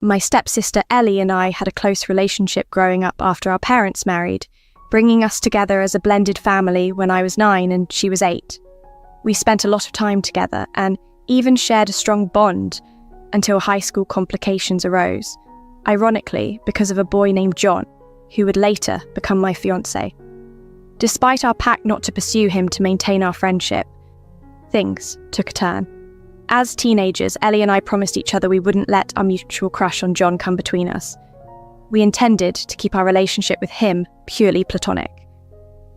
My stepsister Ellie and I had a close relationship growing up after our parents married, bringing us together as a blended family when I was 9 and she was 8. We spent a lot of time together and even shared a strong bond until high school complications arose, ironically because of a boy named John, who would later become my fiancé. Despite our pact not to pursue him to maintain our friendship, things took a turn. As teenagers, Ellie and I promised each other we wouldn't let our mutual crush on John come between us. We intended to keep our relationship with him purely platonic.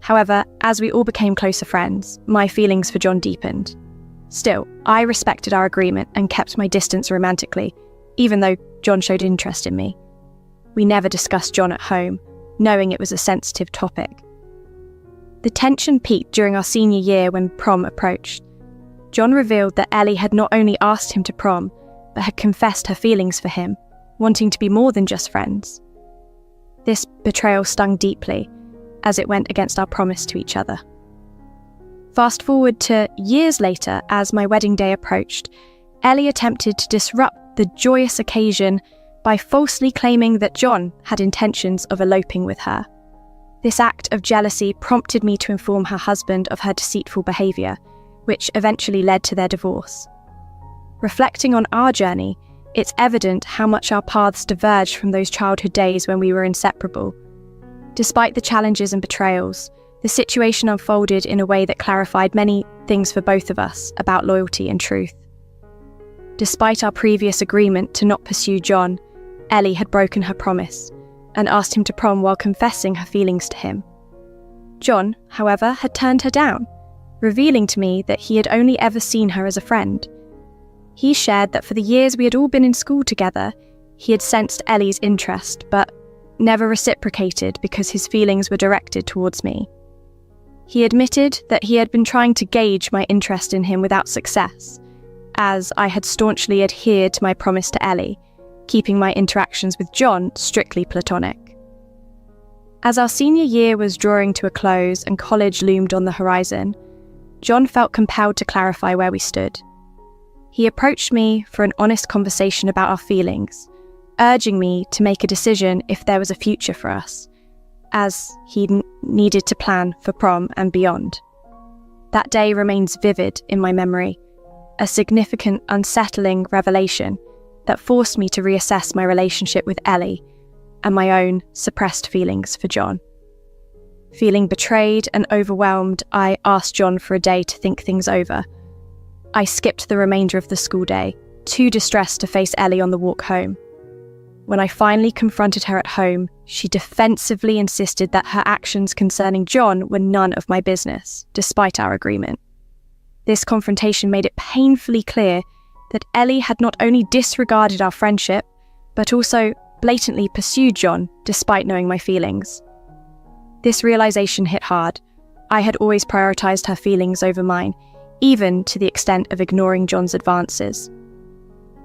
However, as we all became closer friends, my feelings for John deepened. Still, I respected our agreement and kept my distance romantically, even though John showed interest in me. We never discussed John at home, knowing it was a sensitive topic. The tension peaked during our senior year when prom approached. John revealed that Ellie had not only asked him to prom, but had confessed her feelings for him, wanting to be more than just friends. This betrayal stung deeply, as it went against our promise to each other. Fast forward to years later, as my wedding day approached, Ellie attempted to disrupt the joyous occasion by falsely claiming that John had intentions of eloping with her. This act of jealousy prompted me to inform her husband of her deceitful behaviour, which eventually led to their divorce. Reflecting on our journey, it's evident how much our paths diverged from those childhood days when we were inseparable. Despite the challenges and betrayals, the situation unfolded in a way that clarified many things for both of us about loyalty and truth. Despite our previous agreement to not pursue John, Ellie had broken her promise and asked him to prom while confessing her feelings to him. John, however, had turned her down, revealing to me that he had only ever seen her as a friend. He shared that for the years we had all been in school together, he had sensed Ellie's interest, but never reciprocated because his feelings were directed towards me. He admitted that he had been trying to gauge my interest in him without success, as I had staunchly adhered to my promise to Ellie, keeping my interactions with John strictly platonic. As our senior year was drawing to a close and college loomed on the horizon, John felt compelled to clarify where we stood. He approached me for an honest conversation about our feelings, urging me to make a decision if there was a future for us, as he needed to plan for prom and beyond. That day remains vivid in my memory, a significant, unsettling revelation that forced me to reassess my relationship with Ellie and my own suppressed feelings for John. Feeling betrayed and overwhelmed, I asked John for a day to think things over. I skipped the remainder of the school day, too distressed to face Ellie on the walk home. When I finally confronted her at home, she defensively insisted that her actions concerning John were none of my business, despite our agreement. This confrontation made it painfully clear that Ellie had not only disregarded our friendship, but also blatantly pursued John despite knowing my feelings. This realization hit hard. I had always prioritized her feelings over mine, even to the extent of ignoring John's advances.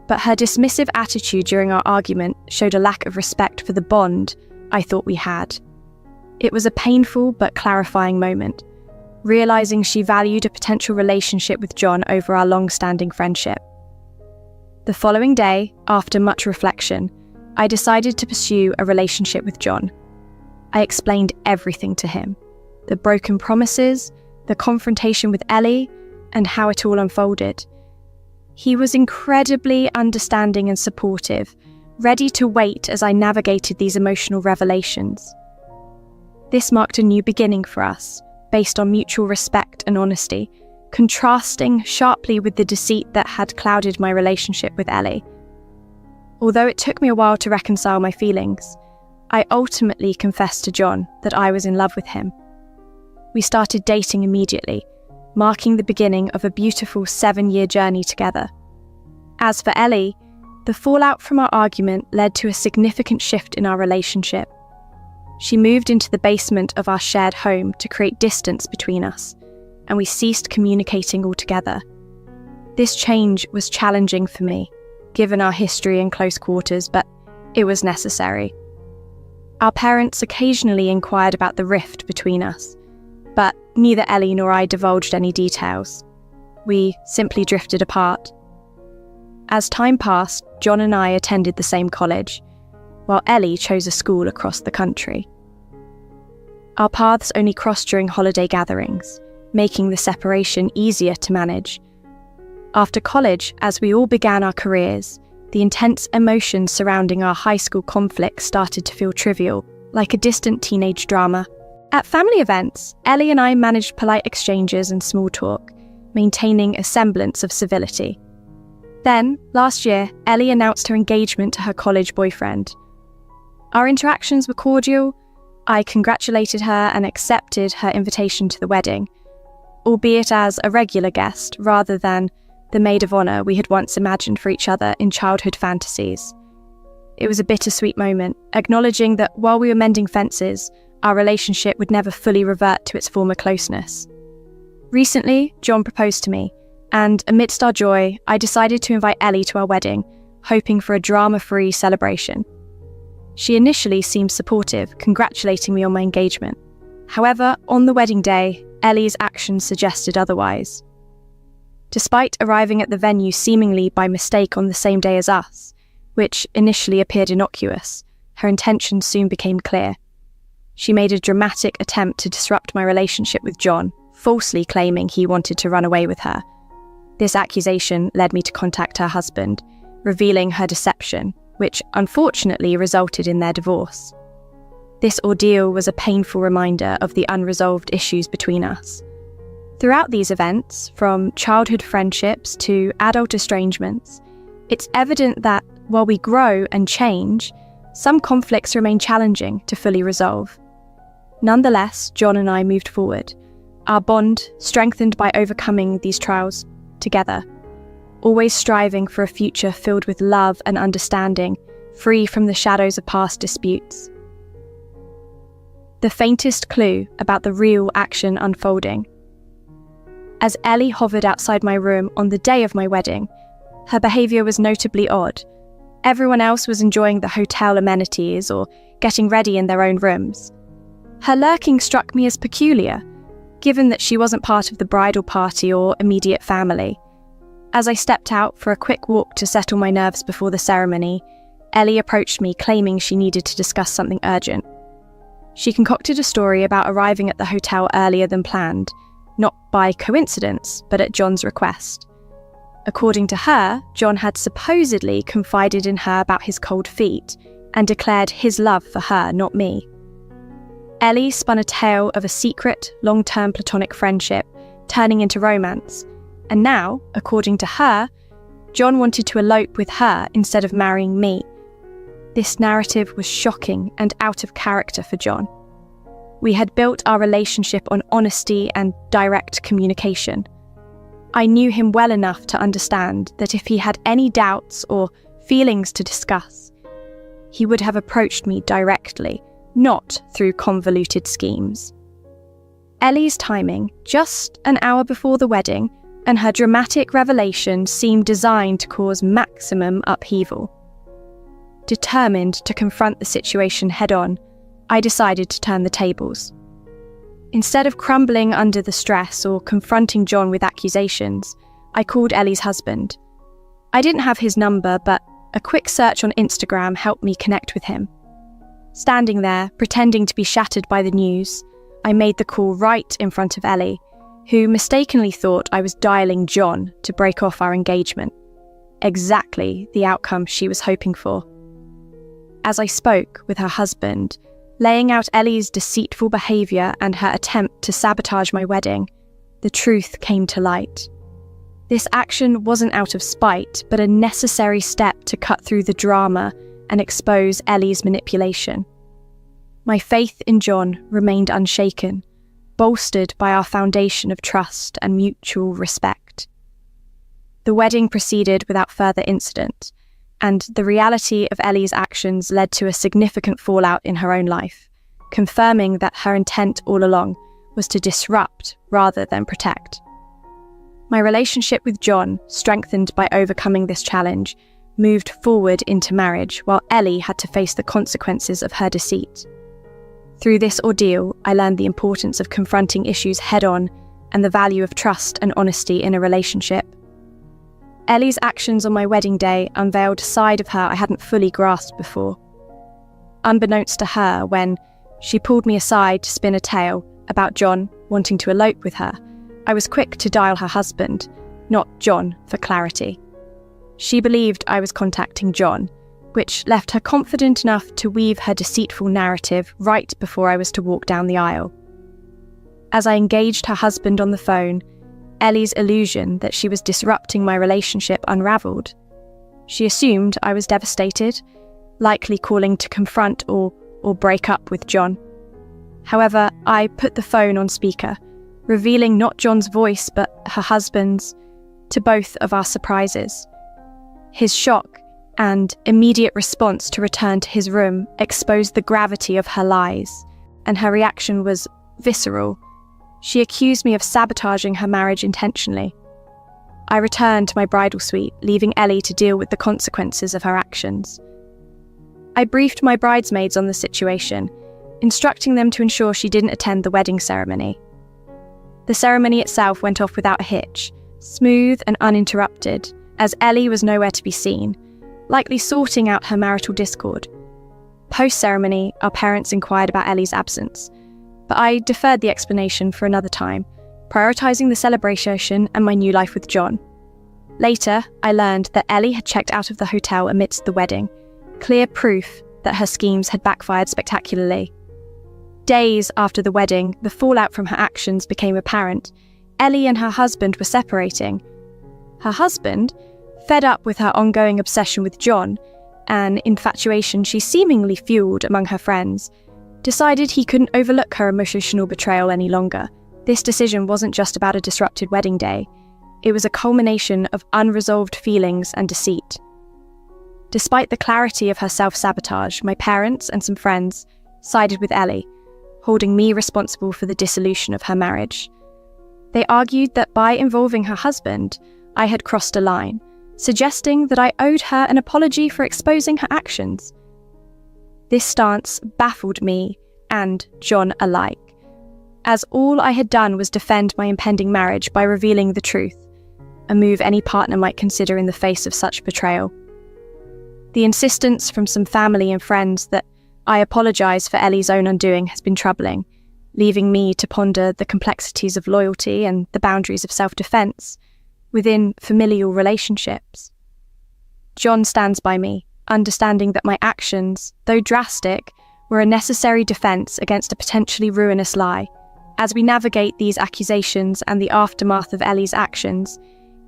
But her dismissive attitude during our argument showed a lack of respect for the bond I thought we had. It was a painful but clarifying moment, realizing she valued a potential relationship with John over our long-standing friendship. The following day, after much reflection, I decided to pursue a relationship with John. I explained everything to him: the broken promises, the confrontation with Ellie, and how it all unfolded. He was incredibly understanding and supportive, ready to wait as I navigated these emotional revelations. This marked a new beginning for us, based on mutual respect and honesty, contrasting sharply with the deceit that had clouded my relationship with Ellie. Although it took me a while to reconcile my feelings, I ultimately confessed to John that I was in love with him. We started dating immediately, marking the beginning of a beautiful 7-year journey together. As for Ellie, the fallout from our argument led to a significant shift in our relationship. She moved into the basement of our shared home to create distance between us, and we ceased communicating altogether. This change was challenging for me, given our history and close quarters, but it was necessary. Our parents occasionally inquired about the rift between us, but neither Ellie nor I divulged any details. We simply drifted apart. As time passed, John and I attended the same college, while Ellie chose a school across the country. Our paths only crossed during holiday gatherings, making the separation easier to manage. After college, as we all began our careers, the intense emotions surrounding our high school conflict started to feel trivial, like a distant teenage drama. At family events, Ellie and I managed polite exchanges and small talk, maintaining a semblance of civility. Then, last year, Ellie announced her engagement to her college boyfriend. Our interactions were cordial. I congratulated her and accepted her invitation to the wedding, albeit as a regular guest rather than the maid of honour we had once imagined for each other in childhood fantasies. It was a bittersweet moment, acknowledging that while we were mending fences, our relationship would never fully revert to its former closeness. Recently, John proposed to me, and amidst our joy, I decided to invite Ellie to our wedding, hoping for a drama-free celebration. She initially seemed supportive, congratulating me on my engagement. However, on the wedding day, Ellie's actions suggested otherwise. Despite arriving at the venue seemingly by mistake on the same day as us, which initially appeared innocuous, her intentions soon became clear. She made a dramatic attempt to disrupt my relationship with John, falsely claiming he wanted to run away with her. This accusation led me to contact her husband, revealing her deception, which unfortunately resulted in their divorce. This ordeal was a painful reminder of the unresolved issues between us. Throughout these events, from childhood friendships to adult estrangements, it's evident that while we grow and change, some conflicts remain challenging to fully resolve. Nonetheless, John and I moved forward, our bond strengthened by overcoming these trials together, always striving for a future filled with love and understanding, free from the shadows of past disputes. The faintest clue about the real action unfolding. As Ellie hovered outside my room on the day of my wedding, her behaviour was notably odd. Everyone else was enjoying the hotel amenities or getting ready in their own rooms. Her lurking struck me as peculiar, given that she wasn't part of the bridal party or immediate family. As I stepped out for a quick walk to settle my nerves before the ceremony, Ellie approached me claiming she needed to discuss something urgent. She concocted a story about arriving at the hotel earlier than planned, not by coincidence, but at John's request. According to her, John had supposedly confided in her about his cold feet and declared his love for her, not me. Ellie spun a tale of a secret, long-term platonic friendship turning into romance, and now, according to her, John wanted to elope with her instead of marrying me. This narrative was shocking and out of character for John. We had built our relationship on honesty and direct communication. I knew him well enough to understand that if he had any doubts or feelings to discuss, he would have approached me directly, not through convoluted schemes. Ellie's timing, just an hour before the wedding, and her dramatic revelation seemed designed to cause maximum upheaval. Determined to confront the situation head-on, I decided to turn the tables. Instead of crumbling under the stress or confronting John with accusations, I called Ellie's husband. I didn't have his number, but a quick search on Instagram helped me connect with him. Standing there, pretending to be shattered by the news, I made the call right in front of Ellie, who mistakenly thought I was dialing John to break off our engagement. Exactly the outcome she was hoping for. As I spoke with her husband, laying out Ellie's deceitful behaviour and her attempt to sabotage my wedding, the truth came to light. This action wasn't out of spite, but a necessary step to cut through the drama and expose Ellie's manipulation. My faith in John remained unshaken, bolstered by our foundation of trust and mutual respect. The wedding proceeded without further incident, and the reality of Ellie's actions led to a significant fallout in her own life, confirming that her intent all along was to disrupt rather than protect. My relationship with John, strengthened by overcoming this challenge, moved forward into marriage while Ellie had to face the consequences of her deceit. Through this ordeal, I learned the importance of confronting issues head-on and the value of trust and honesty in a relationship. Ellie's actions on my wedding day unveiled a side of her I hadn't fully grasped before. Unbeknownst to her, when she pulled me aside to spin a tale about John wanting to elope with her, I was quick to dial her husband, not John, for clarity. She believed I was contacting John, which left her confident enough to weave her deceitful narrative right before I was to walk down the aisle. As I engaged her husband on the phone, Ellie's illusion that she was disrupting my relationship unravelled. She assumed I was devastated, likely calling to confront or break up with John. However, I put the phone on speaker, revealing not John's voice but her husband's, to both of our surprises. His shock and immediate response to return to his room exposed the gravity of her lies, and her reaction was visceral. She accused me of sabotaging her marriage intentionally. I returned to my bridal suite, leaving Ellie to deal with the consequences of her actions. I briefed my bridesmaids on the situation, instructing them to ensure she didn't attend the wedding ceremony. The ceremony itself went off without a hitch, smooth and uninterrupted, as Ellie was nowhere to be seen, likely sorting out her marital discord. Post-ceremony, our parents inquired about Ellie's absence, but I deferred the explanation for another time, prioritising the celebration and my new life with John. Later, I learned that Ellie had checked out of the hotel amidst the wedding, clear proof that her schemes had backfired spectacularly. Days after the wedding, the fallout from her actions became apparent. Ellie and her husband were separating. Her husband, fed up with her ongoing obsession with John, an infatuation she seemingly fueled among her friends, decided he couldn't overlook her emotional betrayal any longer. This decision wasn't just about a disrupted wedding day. It was a culmination of unresolved feelings and deceit. Despite the clarity of her self-sabotage, my parents and some friends sided with Ellie, holding me responsible for the dissolution of her marriage. They argued that by involving her husband, I had crossed a line, suggesting that I owed her an apology for exposing her actions. This stance baffled me and John alike, as all I had done was defend my impending marriage by revealing the truth, a move any partner might consider in the face of such betrayal. The insistence from some family and friends that I apologise for Ellie's own undoing has been troubling, leaving me to ponder the complexities of loyalty and the boundaries of self-defence within familial relationships. John stands by me, understanding that my actions, though drastic, were a necessary defence against a potentially ruinous lie. As we navigate these accusations and the aftermath of Ellie's actions,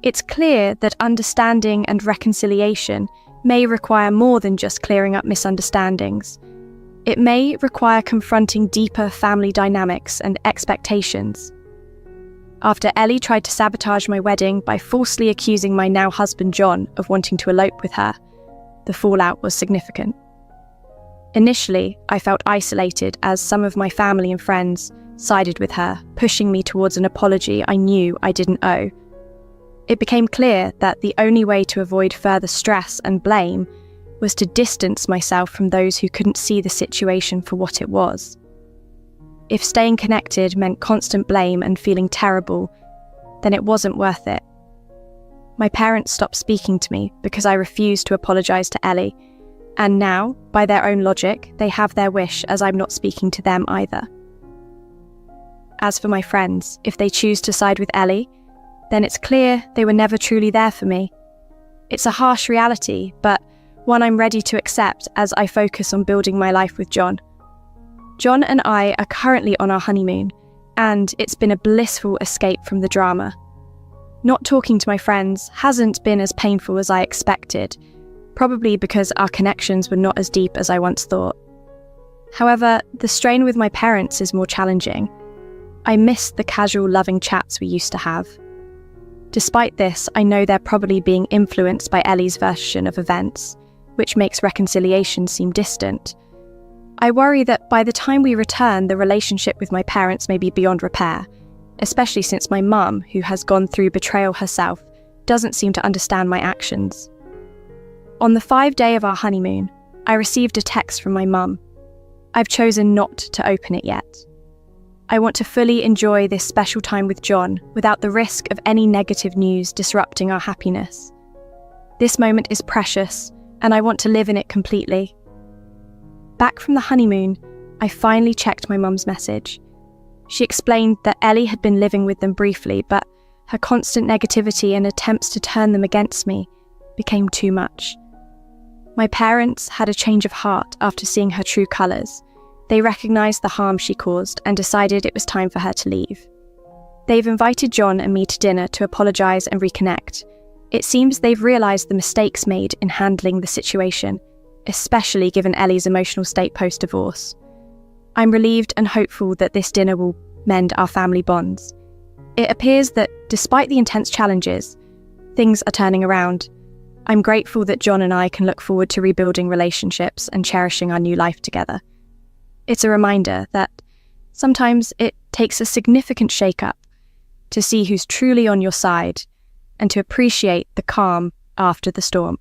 it's clear that understanding and reconciliation may require more than just clearing up misunderstandings. It may require confronting deeper family dynamics and expectations. After Ellie tried to sabotage my wedding by falsely accusing my now husband John of wanting to elope with her, the fallout was significant. Initially, I felt isolated as some of my family and friends sided with her, pushing me towards an apology I knew I didn't owe. It became clear that the only way to avoid further stress and blame was to distance myself from those who couldn't see the situation for what it was. If staying connected meant constant blame and feeling terrible, then it wasn't worth it. My parents stopped speaking to me because I refused to apologise to Ellie, and now, by their own logic, they have their wish as I'm not speaking to them either. As for my friends, if they choose to side with Ellie, then it's clear they were never truly there for me. It's a harsh reality, but one I'm ready to accept as I focus on building my life with John. John and I are currently on our honeymoon, and it's been a blissful escape from the drama. Not talking to my friends hasn't been as painful as I expected, probably because our connections were not as deep as I once thought. However, the strain with my parents is more challenging. I miss the casual, loving chats we used to have. Despite this, I know they're probably being influenced by Ellie's version of events, which makes reconciliation seem distant. I worry that by the time we return, the relationship with my parents may be beyond repair, especially since my mum, who has gone through betrayal herself, doesn't seem to understand my actions. On the 5th day of our honeymoon, I received a text from my mum. I've chosen not to open it yet. I want to fully enjoy this special time with John without the risk of any negative news disrupting our happiness. This moment is precious, and I want to live in it completely. Back from the honeymoon, I finally checked my mum's message. She explained that Ellie had been living with them briefly, but her constant negativity and attempts to turn them against me became too much. My parents had a change of heart after seeing her true colours. They recognised the harm she caused and decided it was time for her to leave. They've invited John and me to dinner to apologise and reconnect. It seems they've realised the mistakes made in handling the situation, especially given Ellie's emotional state post-divorce. I'm relieved and hopeful that this dinner will mend our family bonds. It appears that, despite the intense challenges, things are turning around. I'm grateful that John and I can look forward to rebuilding relationships and cherishing our new life together. It's a reminder that sometimes it takes a significant shake-up to see who's truly on your side and to appreciate the calm after the storm.